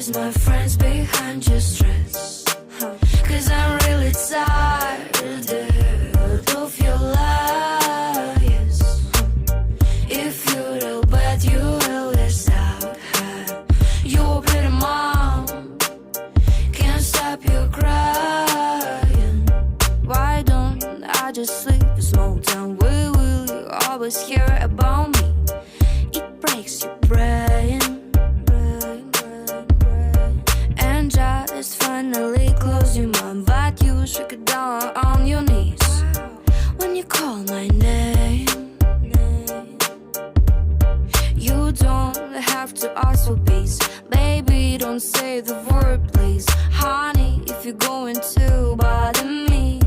is my friends behind your stress. Cause I'm really tired of your lies. If you do bad, you will miss out. You're a pretty mom, can't stop you crying. Why don't I just sleep a small town? Will you always hear about me? It breaks your brain. And just finally close your mind, but you shook it down on your knees when you call my name. You don't have to ask for peace, baby, don't say the word please. Honey, if you're going to bother me,